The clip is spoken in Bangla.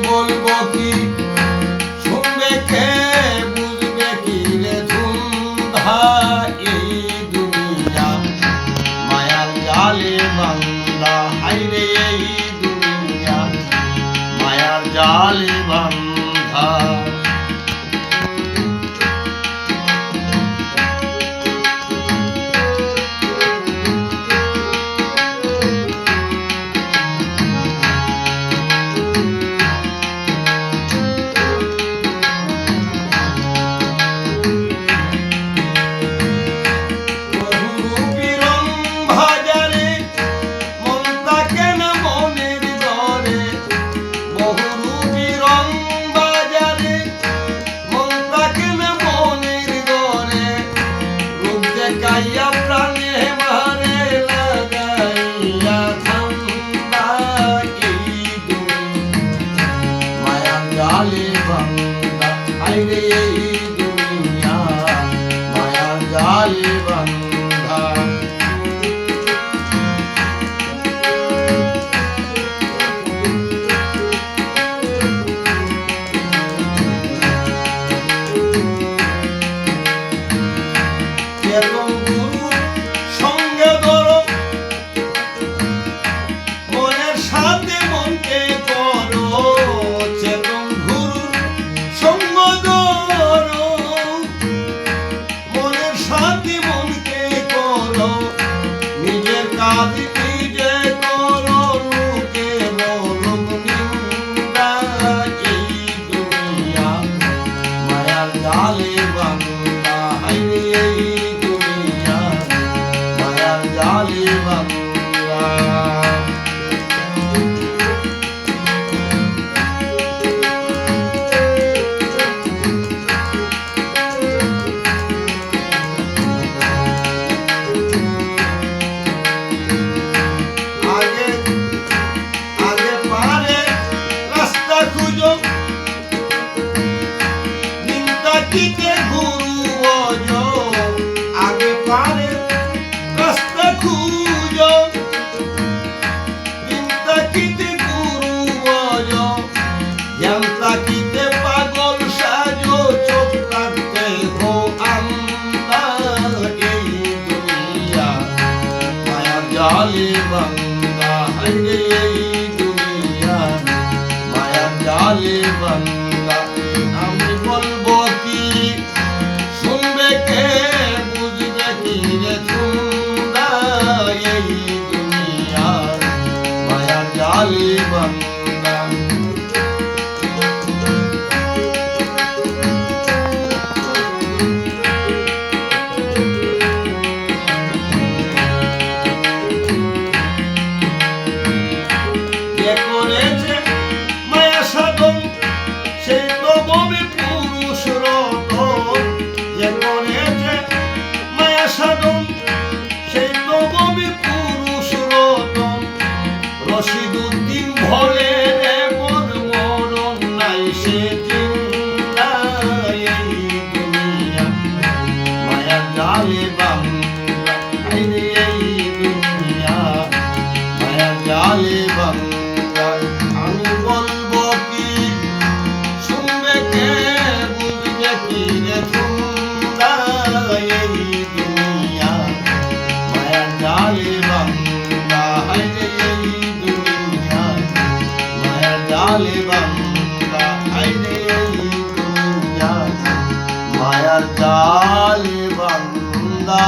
বলবো কি শুনবে কে বুঝবে কি রে ধুমধা এই দুনিয়া মায়ার জালে বান্দা হাইরে এই দুনিয়া মায়ার জালে বান্ধা গাইয়া প্রাণে মারে লাগাইয়া ঠান্ডা এই দুনিয়া মায়া জালে বান্দা আইরে এই দুনিয়া মায়া জালে বান্দা আগে পারে রাস্তা খুঁজো চিন্তাকিতে গুরু বজো জানতাকিতে পাগল সাজো চোখ রাখতে হো আন্দা এই দুনিয়া মায়া জালে বান্দা হাইরে এই দুনিয়া মায়া জালে বান্দা আমি বলবো কি শুনবে কে বুঝবে কি রে ধুমধা এই দুনিয়া মায়া জালে বান্দা কে করেছে মায়া সাধন সে তো ববে পুরুষ রতন যে করেছে মায়া সাধন সেই তো ববে পুরুষ রতন রশিদুদ্দিন ভোলে রে মোর মরণ নাই সে জিন্দা এই দুনিয়া মায়া জালে বান্দা আইরে এই দুনিয়া মায়া জালে বান্দা আমি বলবো কি শুনবে কে বুঝবে কি রে ধুমধা এই দুনিয়া মায়া জালে বান্দা হাইরে এই দুনিয়া মায়া জালে বান্দা হাইরে এই দুনিয়া মায়া জালে বান্দা